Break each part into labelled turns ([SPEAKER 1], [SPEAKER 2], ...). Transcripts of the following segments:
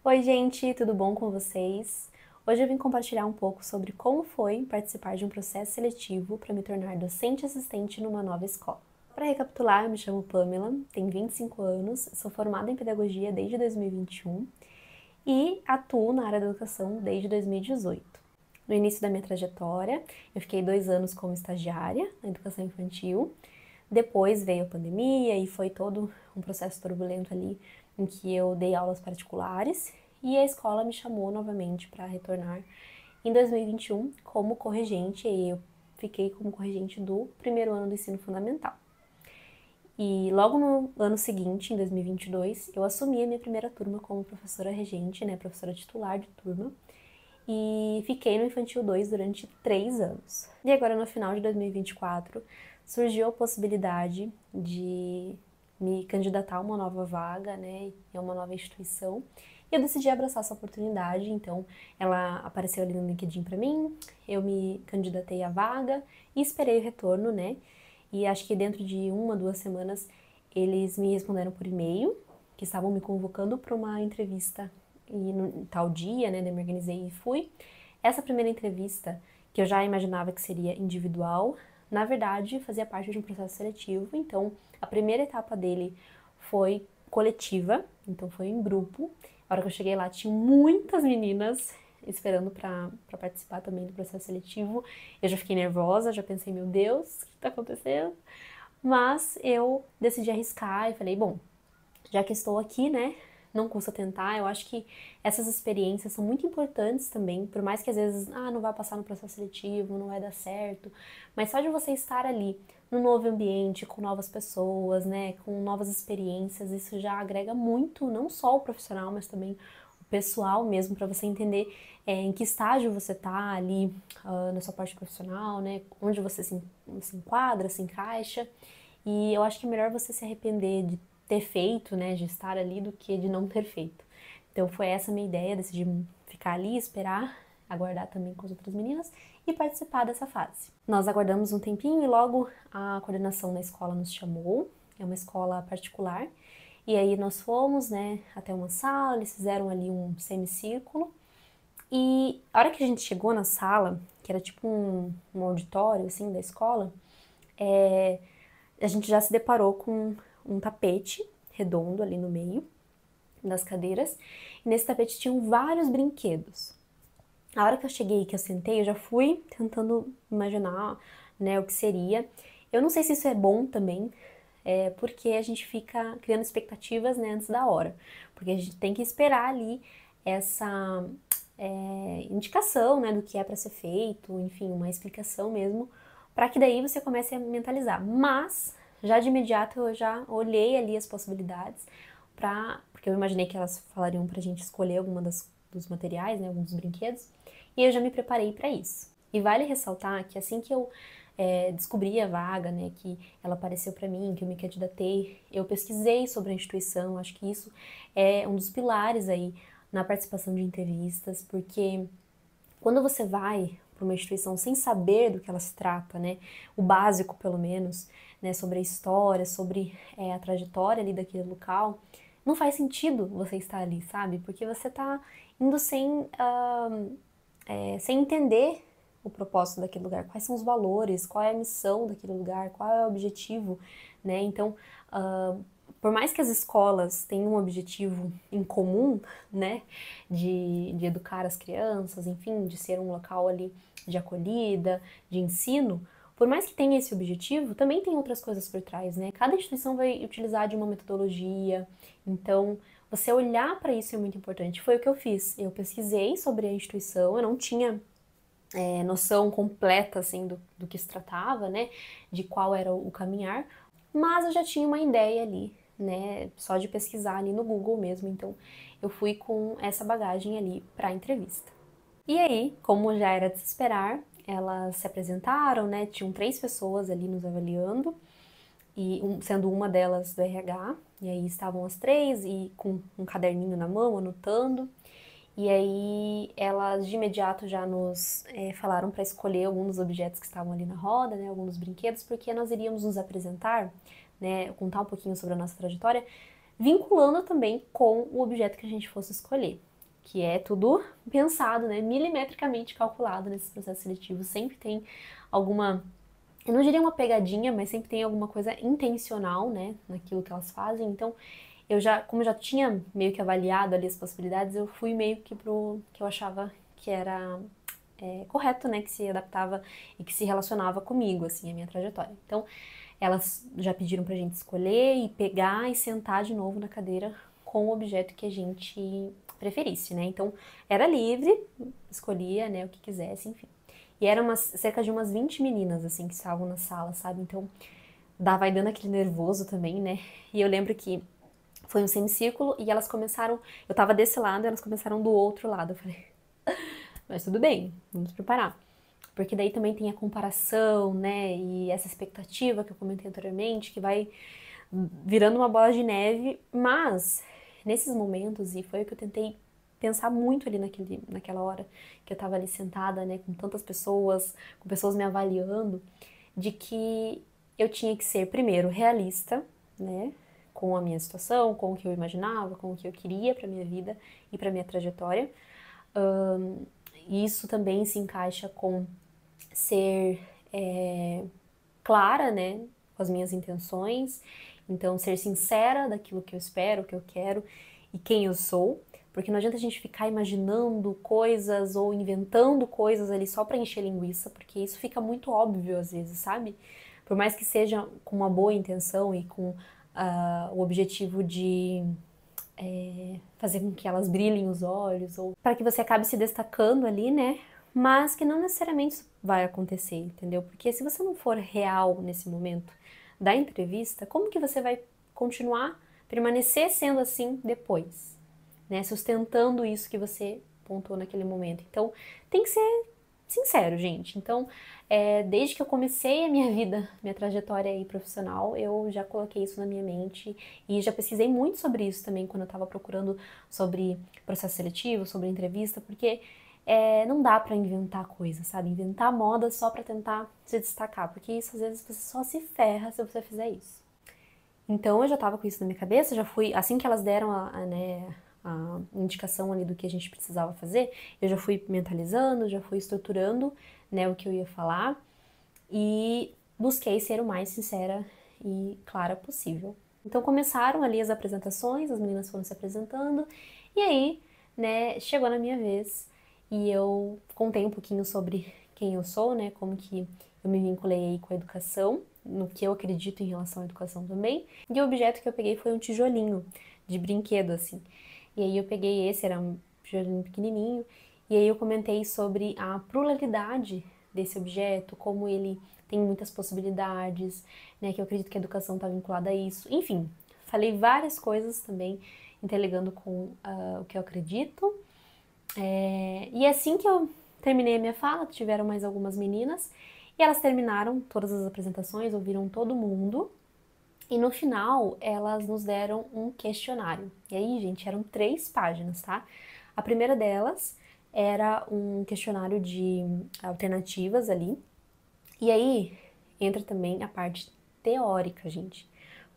[SPEAKER 1] Oi, gente, tudo bom com vocês? Hoje eu vim compartilhar um pouco sobre como foi participar de um processo seletivo para me tornar docente assistente numa nova escola. Para recapitular, eu me chamo Pamela, tenho 25 anos, sou formada em pedagogia desde 2021 e atuo na área da educação desde 2018. No início da minha trajetória, eu fiquei 2 anos como estagiária na educação infantil. Depois veio a pandemia e foi todo um processo turbulento ali em que eu dei aulas particulares e a escola me chamou novamente para retornar em 2021 como corregente, e eu fiquei como corregente do primeiro ano do ensino fundamental. E logo no ano seguinte, em 2022, eu assumi a minha primeira turma como professora regente, né, professora titular de turma, e fiquei no Infantil 2 durante 3 anos. E agora, no final de 2024, surgiu a possibilidade de me candidatar a uma nova vaga, né, em uma nova instituição, e eu decidi abraçar essa oportunidade. Então ela apareceu ali no LinkedIn para mim, eu me candidatei à vaga e esperei o retorno, né, e acho que dentro de 1, 2 semanas eles me responderam por e-mail que estavam me convocando para uma entrevista e no tal dia, né, eu me organizei e fui. Essa primeira entrevista, que eu já imaginava que seria individual, na verdade fazia parte de um processo seletivo, então a primeira etapa dele foi coletiva, então foi em grupo. A hora que eu cheguei lá tinha muitas meninas esperando para participar também do processo seletivo. Eu já fiquei nervosa, já pensei, meu Deus, o que está acontecendo? Mas eu decidi arriscar e falei, bom, já que estou aqui, né, não custa tentar. Eu acho que essas experiências são muito importantes também, por mais que às vezes, não vai passar no processo seletivo, não vai dar certo, mas só de você estar ali, no novo ambiente, com novas pessoas, né, com novas experiências, isso já agrega muito, não só o profissional, mas também o pessoal mesmo, para você entender em que estágio você tá ali na sua parte profissional, né, onde você se enquadra, se encaixa. E eu acho que é melhor você se arrepender de ter feito, né, de estar ali, do que de não ter feito. Então foi essa a minha ideia, decidi ficar ali, esperar, aguardar também com as outras meninas e participar dessa fase. Nós aguardamos um tempinho e logo a coordenação da escola nos chamou, é uma escola particular, e aí nós fomos, né, até uma sala, eles fizeram ali um semicírculo, e a hora que a gente chegou na sala, que era tipo um auditório, assim, da escola, a gente já se deparou com um tapete redondo ali no meio das cadeiras, e nesse tapete tinham vários brinquedos. A hora que eu cheguei, que eu sentei, eu já fui tentando imaginar, né, o que seria. Eu não sei se isso é bom também, porque a gente fica criando expectativas, né, antes da hora, porque a gente tem que esperar ali essa indicação, né, do que é para ser feito, enfim, uma explicação mesmo, para que daí você comece a mentalizar. Mas já de imediato eu já olhei ali as possibilidades porque eu imaginei que elas falariam pra gente escolher dos materiais, né, alguns dos brinquedos, e eu já me preparei para isso. E vale ressaltar que assim que eu descobri a vaga, né, que ela apareceu para mim, que eu me candidatei, eu pesquisei sobre a instituição. Acho que isso é um dos pilares aí na participação de entrevistas, porque quando você vai para uma instituição sem saber do que ela se trata, né, o básico pelo menos, né, sobre a história, sobre a trajetória ali daquele local, não faz sentido você estar ali, sabe? Porque você tá indo sem entender o propósito daquele lugar, quais são os valores, qual é a missão daquele lugar, qual é o objetivo, né? Então, por mais que as escolas tenham um objetivo em comum, né, de educar as crianças, enfim, de ser um local ali de acolhida, de ensino, por mais que tenha esse objetivo, também tem outras coisas por trás, né? Cada instituição vai utilizar de uma metodologia, então você olhar para isso é muito importante. Foi o que eu fiz. Eu pesquisei sobre a instituição, eu não tinha noção completa, assim, do que se tratava, né, de qual era o caminhar, mas eu já tinha uma ideia ali, né, só de pesquisar ali no Google mesmo, então eu fui com essa bagagem ali para a entrevista. E aí, como já era de se esperar, elas se apresentaram, né, tinham 3 pessoas ali nos avaliando, e sendo uma delas do RH, e aí estavam as 3 e com um caderninho na mão, anotando. E aí elas de imediato já nos falaram para escolher alguns dos objetos que estavam ali na roda, né, alguns dos brinquedos, porque nós iríamos nos apresentar, né, contar um pouquinho sobre a nossa trajetória, vinculando também com o objeto que a gente fosse escolher. que é tudo pensado, né, milimetricamente calculado nesse processo seletivo. Sempre tem alguma, eu não diria uma pegadinha, mas sempre tem alguma coisa intencional, né, naquilo que elas fazem. Então, como eu já tinha meio que avaliado ali as possibilidades, eu fui meio que pro que eu achava que era correto, né, que se adaptava e que se relacionava comigo, assim, a minha trajetória. Então, elas já pediram pra gente escolher e pegar e sentar de novo na cadeira com o objeto que a gente preferisse, né? Então, era livre, escolhia, né, o que quisesse, enfim. E eram cerca de umas 20 meninas, assim, que estavam na sala, sabe? Então, vai dando aquele nervoso também, né? E eu lembro que foi um semicírculo e elas começaram, eu tava desse lado e elas começaram do outro lado. Eu falei, mas tudo bem, vamos preparar. Porque daí também tem a comparação, né? E essa expectativa que eu comentei anteriormente, que vai virando uma bola de neve. Mas, nesses momentos, e foi o que eu tentei pensar muito ali naquela hora, que eu tava ali sentada, né? Com tantas pessoas, com pessoas me avaliando, de que eu tinha que ser, primeiro, realista, né? Com a minha situação, com o que eu imaginava, com o que eu queria pra minha vida e pra minha trajetória. E isso também se encaixa com ser clara, né, com as minhas intenções, então ser sincera daquilo que eu espero, que eu quero e quem eu sou, porque não adianta a gente ficar imaginando coisas ou inventando coisas ali só pra encher linguiça, porque isso fica muito óbvio às vezes, sabe? Por mais que seja com uma boa intenção e com o objetivo de fazer com que elas brilhem os olhos, ou para que você acabe se destacando ali, né? Mas que não necessariamente isso vai acontecer, entendeu? Porque se você não for real nesse momento da entrevista, como que você vai continuar, permanecer sendo assim depois, né? Sustentando isso que você pontuou naquele momento. Então, tem que ser sincero, gente. Então, desde que eu comecei a minha vida, minha trajetória aí profissional, eu já coloquei isso na minha mente e já pesquisei muito sobre isso também quando eu tava procurando sobre processo seletivo, sobre entrevista, porque não dá pra inventar coisa, sabe? Inventar moda só pra tentar se destacar, porque isso às vezes você só se ferra se você fizer isso. Então eu já tava com isso na minha cabeça, já fui, assim que elas deram a indicação ali do que a gente precisava fazer, eu já fui mentalizando, já fui estruturando, né, o que eu ia falar e busquei ser o mais sincera e clara possível. Então começaram ali as apresentações, as meninas foram se apresentando e aí, né, chegou na minha vez e eu contei um pouquinho sobre quem eu sou, né, como que eu me vinculei aí com a educação, no que eu acredito em relação à educação também. E o objeto que eu peguei foi um tijolinho de brinquedo, assim. E aí eu peguei esse, era um tijolinho pequenininho, e aí eu comentei sobre a pluralidade desse objeto, como ele tem muitas possibilidades, né, que eu acredito que a educação está vinculada a isso. Enfim, falei várias coisas também, interligando com o que eu acredito. E assim que eu terminei a minha fala, tiveram mais algumas meninas, e elas terminaram todas as apresentações, ouviram todo mundo, e no final elas nos deram um questionário. E aí, gente, eram 3 páginas, tá? A primeira delas era um questionário de alternativas ali, e aí entra também a parte teórica, gente.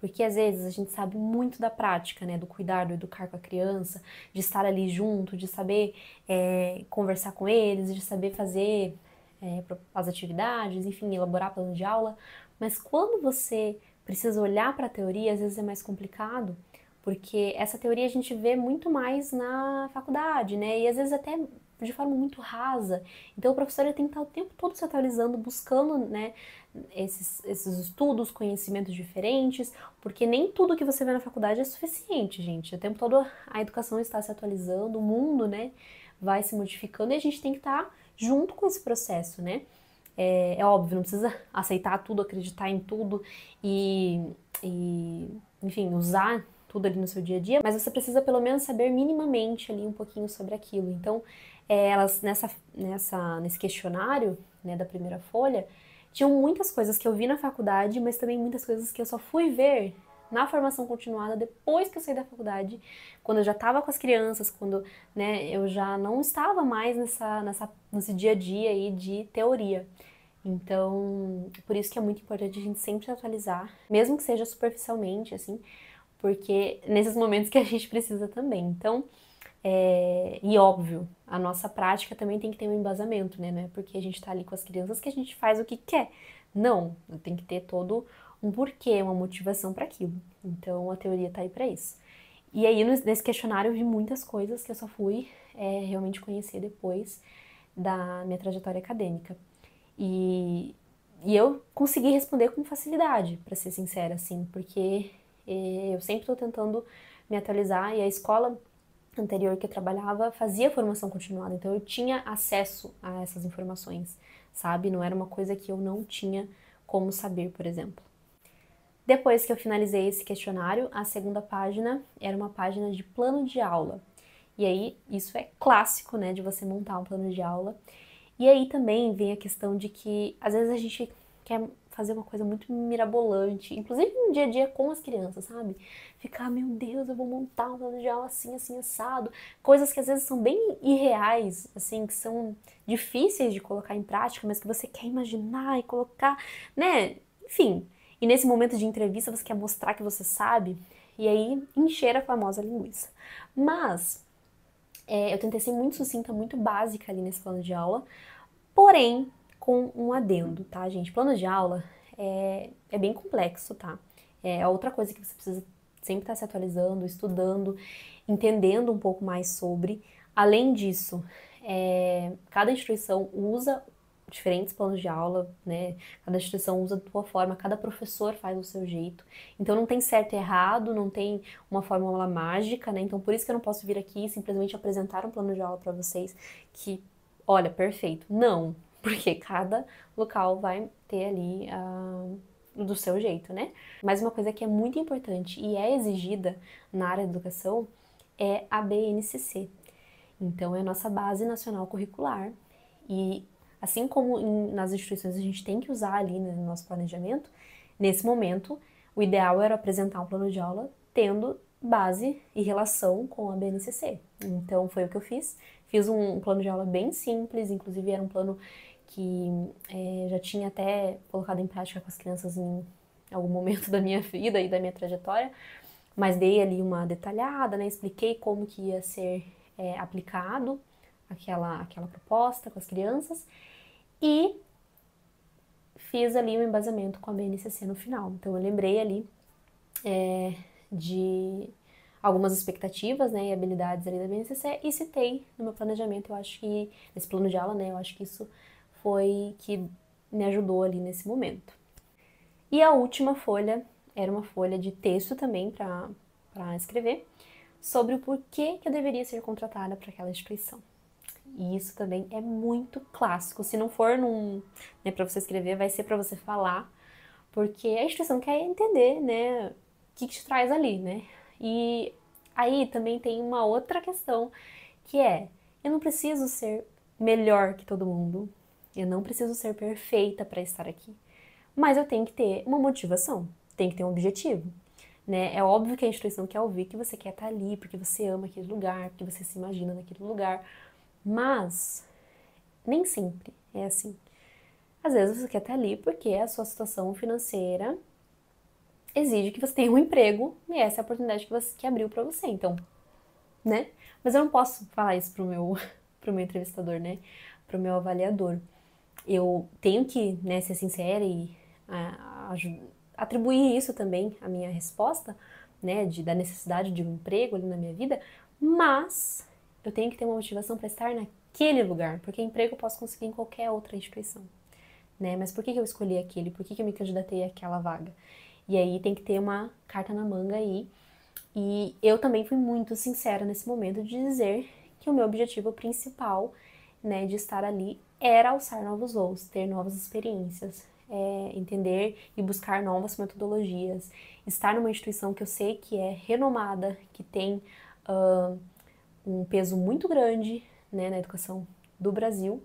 [SPEAKER 1] Porque às vezes a gente sabe muito da prática, né? Do cuidar, do educar com a criança, de estar ali junto, de saber conversar com eles, de saber fazer as atividades, enfim, elaborar plano de aula. Mas quando você precisa olhar para a teoria, às vezes é mais complicado, porque essa teoria a gente vê muito mais na faculdade, né? E às vezes até de forma muito rasa. Então o professor ele tem que estar o tempo todo se atualizando, buscando, né, esses estudos, conhecimentos diferentes, porque nem tudo que você vê na faculdade é suficiente, gente. O tempo todo a educação está se atualizando, o mundo, né, vai se modificando e a gente tem que estar junto com esse processo, né? É óbvio, não precisa aceitar tudo, acreditar em tudo e, enfim, usar tudo ali no seu dia a dia, mas você precisa pelo menos saber minimamente ali um pouquinho sobre aquilo. Então, elas nesse questionário, né, da primeira folha, tinham muitas coisas que eu vi na faculdade, mas também muitas coisas que eu só fui ver na formação continuada depois que eu saí da faculdade, quando eu já estava com as crianças, quando, né, eu já não estava mais nesse dia a dia aí de teoria. Então, por isso que é muito importante a gente sempre se atualizar, mesmo que seja superficialmente, assim, porque nesses momentos que a gente precisa também. Então, E óbvio, a nossa prática também tem que ter um embasamento, né? Não é porque a gente tá ali com as crianças que a gente faz o que quer. Não, tem que ter todo um porquê, uma motivação para aquilo. Então a teoria tá aí para isso. E aí nesse questionário eu vi muitas coisas que eu só fui realmente conhecer depois da minha trajetória acadêmica. E, e eu consegui responder com facilidade, para ser sincera, assim, porque eu sempre estou tentando me atualizar e a escola anterior que eu trabalhava fazia formação continuada, então eu tinha acesso a essas informações, sabe? Não era uma coisa que eu não tinha como saber, por exemplo. Depois que eu finalizei esse questionário, a segunda página era uma página de plano de aula. E aí, isso é clássico, né, de você montar um plano de aula. E aí também vem a questão de que às vezes a gente quer fazer uma coisa muito mirabolante, inclusive no dia a dia com as crianças, sabe? Ficar, meu Deus, eu vou montar um plano de aula assim, assim, assado. Coisas que às vezes são bem irreais, assim, que são difíceis de colocar em prática, mas que você quer imaginar e colocar, né? Enfim. E nesse momento de entrevista você quer mostrar que você sabe, e aí encher a famosa linguiça. Mas eu tentei ser muito sucinta, muito básica ali nesse plano de aula, porém com um adendo, tá, gente? Plano de aula é bem complexo, tá? É outra coisa que você precisa sempre estar se atualizando, estudando, entendendo um pouco mais sobre. Além disso, cada instituição usa diferentes planos de aula, né? Cada instituição usa da sua forma, cada professor faz do seu jeito. Então não tem certo e errado, não tem uma fórmula mágica, né? Então por isso que eu não posso vir aqui e simplesmente apresentar um plano de aula para vocês que, olha, perfeito. Não, porque cada local vai ter ali do seu jeito, né? Mas uma coisa que é muito importante e é exigida na área da educação é a BNCC. Então é a nossa Base Nacional Curricular e assim como nas instituições a gente tem que usar ali no nosso planejamento, nesse momento o ideal era apresentar um plano de aula tendo base e relação com a BNCC. Então foi o que eu fiz. Fiz um plano de aula bem simples, inclusive era um plano que já tinha até colocado em prática com as crianças em algum momento da minha vida e da minha trajetória, mas dei ali uma detalhada, né? Expliquei como que ia ser aplicado aquela proposta com as crianças e fiz ali um embasamento com a BNCC no final. Então eu lembrei ali de algumas expectativas, né, e habilidades ali da BNCC e citei no meu planejamento. Eu acho que nesse plano de aula, né, eu acho que isso foi que me ajudou ali nesse momento. E a última folha era uma folha de texto também para escrever sobre o porquê que eu deveria ser contratada para aquela instituição. E isso também é muito clássico. Se não for para você escrever, vai ser para você falar, porque a instituição quer entender, né, o que te traz ali, né? E aí também tem uma outra questão, que eu não preciso ser melhor que todo mundo, eu não preciso ser perfeita para estar aqui, mas eu tenho que ter uma motivação, tem que ter um objetivo. Né? É óbvio que a instituição quer ouvir que você quer estar ali, porque você ama aquele lugar, porque você se imagina naquele lugar, mas nem sempre é assim. Às vezes você quer estar ali porque a sua situação financeira exige que você tenha um emprego e essa é a oportunidade que abriu para você, então, né? Mas eu não posso falar isso pro meu entrevistador, né? Pro meu avaliador. Eu tenho que, né, ser sincera e atribuir isso também à minha resposta, né, da necessidade de um emprego ali na minha vida, mas eu tenho que ter uma motivação para estar naquele lugar, porque emprego eu posso conseguir em qualquer outra instituição, né? Mas por que eu escolhi aquele? Por que eu me candidatei àquela vaga? E aí tem que ter uma carta na manga aí. E eu também fui muito sincera nesse momento de dizer que o meu objetivo principal, né, de estar ali era alçar novos voos, ter novas experiências, entender e buscar novas metodologias, estar numa instituição que eu sei que é renomada, que tem um peso muito grande, né, na educação do Brasil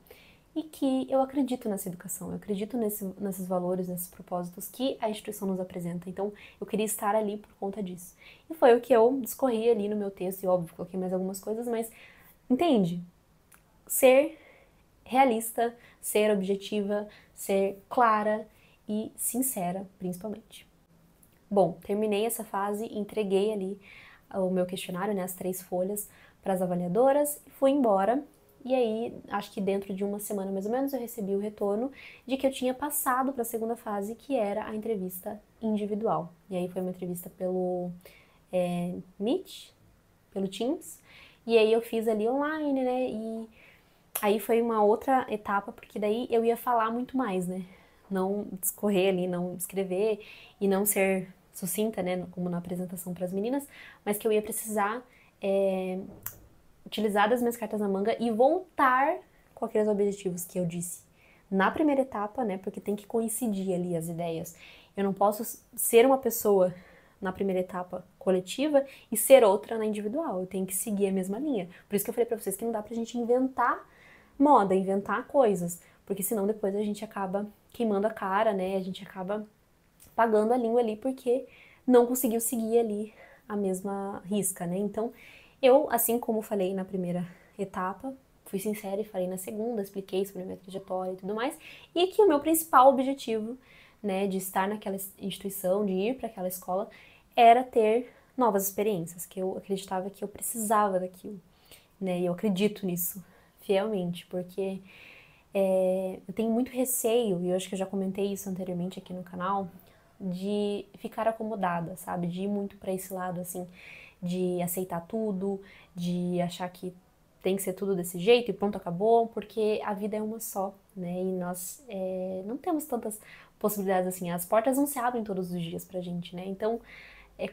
[SPEAKER 1] e que eu acredito nessa educação, eu acredito nesses valores, nesses propósitos que a instituição nos apresenta. Então, eu queria estar ali por conta disso. E foi o que eu discorri ali no meu texto, e óbvio, coloquei mais algumas coisas, mas entende? Ser realista, ser objetiva, ser clara e sincera, principalmente. Bom, terminei essa fase, entreguei ali o meu questionário, né, as 3 folhas, para as avaliadoras e fui embora. E aí, acho que dentro de uma semana mais ou menos, eu recebi o retorno de que eu tinha passado para a segunda fase, que era a entrevista individual. E aí foi uma entrevista pelo Meet, pelo Teams, e aí eu fiz ali online, né? E aí foi uma outra etapa, porque daí eu ia falar muito mais, né? Não discorrer ali, não escrever e não ser sucinta, né? Como na apresentação para as meninas, mas que eu ia precisar utilizar das minhas cartas na manga e voltar com aqueles objetivos que eu disse na primeira etapa, né? Porque tem que coincidir ali as ideias. Eu não posso ser uma pessoa na primeira etapa coletiva e ser outra na individual. Eu tenho que seguir a mesma linha. Por isso que eu falei pra vocês que não dá pra gente inventar moda, inventar coisas, porque senão depois a gente acaba queimando a cara, né? A gente acaba pagando a língua ali porque não conseguiu seguir ali a mesma risca, né? Então, eu, assim como falei na primeira etapa, fui sincera e falei na segunda, expliquei sobre a minha trajetória e tudo mais, e que o meu principal objetivo, né, de estar naquela instituição, de ir para aquela escola, era ter novas experiências, que eu acreditava que eu precisava daquilo, né? E eu acredito nisso fielmente, porque eu tenho muito receio, e eu acho que eu já comentei isso anteriormente aqui no canal, de ficar acomodada, sabe? De ir muito para esse lado, assim, de aceitar tudo, de achar que tem que ser tudo desse jeito e pronto, acabou, porque a vida é uma só, né? E nós não temos tantas possibilidades assim, as portas não se abrem todos os dias pra gente, né? Então,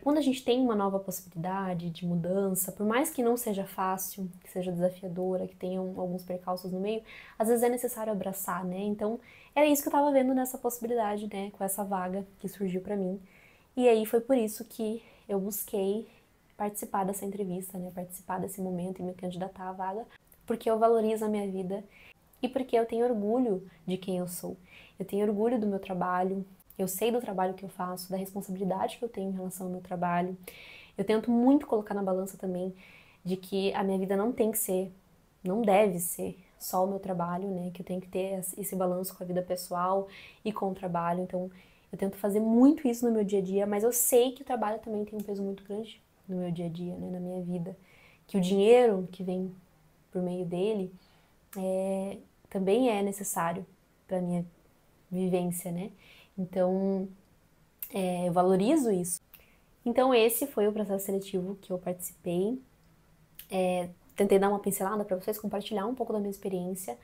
[SPEAKER 1] quando a gente tem uma nova possibilidade de mudança, por mais que não seja fácil, que seja desafiadora, que tenha alguns percalços no meio, às vezes é necessário abraçar, né? Então, era isso que eu tava vendo nessa possibilidade, né? Com essa vaga que surgiu pra mim. E aí foi por isso que eu busquei participar dessa entrevista, né? Participar desse momento e me candidatar à vaga, porque eu valorizo a minha vida e porque eu tenho orgulho de quem eu sou. Eu tenho orgulho do meu trabalho, eu sei do trabalho que eu faço, da responsabilidade que eu tenho em relação ao meu trabalho. Eu tento muito colocar na balança também de que a minha vida não tem que ser, não deve ser só o meu trabalho, né? Que eu tenho que ter esse balanço com a vida pessoal e com o trabalho. Então, eu tento fazer muito isso no meu dia a dia, mas eu sei que o trabalho também tem um peso muito grande no meu dia a dia, né? Na minha vida. Que o dinheiro que vem por meio dele também é necessário para minha vivência, né? Então, eu valorizo isso. Então, esse foi o processo seletivo que eu participei. Tentei dar uma pincelada para vocês, compartilhar um pouco da minha experiência.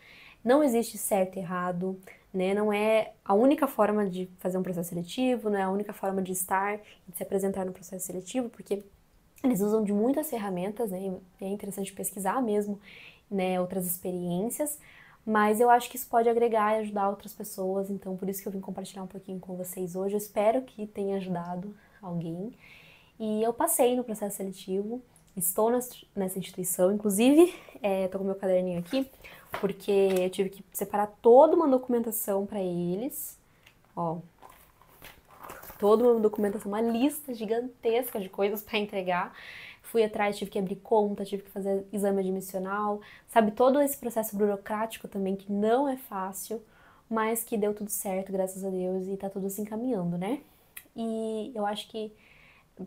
[SPEAKER 1] Não existe certo e errado, né? Não é a única forma de fazer um processo seletivo, não é a única forma de estar, de se apresentar no processo seletivo, porque eles usam de muitas ferramentas, né? É interessante pesquisar mesmo, né? Outras experiências, mas eu acho que isso pode agregar e ajudar outras pessoas, então por isso que eu vim compartilhar um pouquinho com vocês hoje. Eu espero que tenha ajudado alguém. E eu passei no processo seletivo, estou nessa instituição, inclusive, tô com meu caderninho aqui, porque eu tive que separar toda uma documentação para eles, ó, toda uma documentação, uma lista gigantesca de coisas para entregar. Fui atrás, tive que abrir conta, tive que fazer exame admissional, sabe, todo esse processo burocrático também que não é fácil, mas que deu tudo certo, graças a Deus, e tá tudo se encaminhando, né? E eu acho que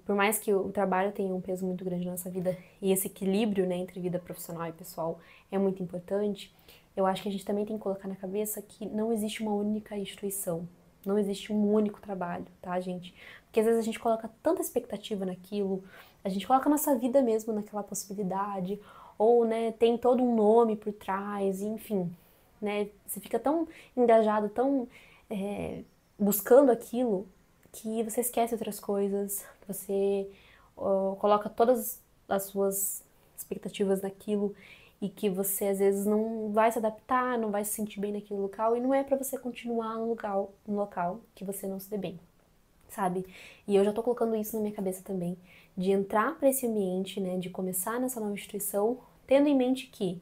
[SPEAKER 1] por mais que o trabalho tenha um peso muito grande na nossa vida e esse equilíbrio, né, entre vida profissional e pessoal é muito importante, eu acho que a gente também tem que colocar na cabeça que não existe uma única instituição, não existe um único trabalho, tá, gente? Porque às vezes a gente coloca tanta expectativa naquilo, a gente coloca a nossa vida mesmo naquela possibilidade, ou, né, tem todo um nome por trás, enfim, né, você fica tão engajado, tão buscando aquilo, que você esquece outras coisas, você coloca todas as suas expectativas naquilo e que você às vezes não vai se adaptar, não vai se sentir bem naquele local e não é pra você continuar no local que você não se dê bem, sabe? E eu já tô colocando isso na minha cabeça também, de entrar para esse ambiente, né, de começar nessa nova instituição, tendo em mente que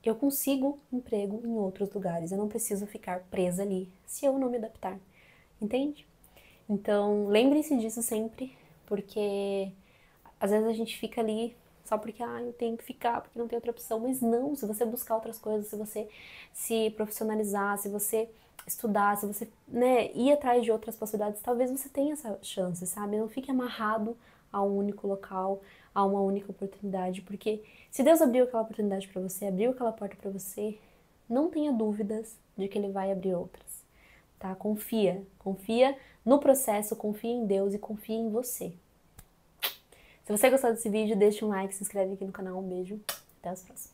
[SPEAKER 1] eu consigo emprego em outros lugares, eu não preciso ficar presa ali se eu não me adaptar, entende? Então, lembrem-se disso sempre, porque às vezes a gente fica ali só porque, eu tenho que ficar, porque não tem outra opção. Mas não, se você buscar outras coisas, se você se profissionalizar, se você estudar, se você, né, ir atrás de outras possibilidades, talvez você tenha essa chance, sabe? Não fique amarrado a um único local, a uma única oportunidade, porque se Deus abriu aquela oportunidade para você, abriu aquela porta para você, não tenha dúvidas de que Ele vai abrir outras, tá? Confia no processo, confia em Deus e confia em você. Se você gostou desse vídeo, deixa um like, se inscreve aqui no canal, um beijo, até os próximos.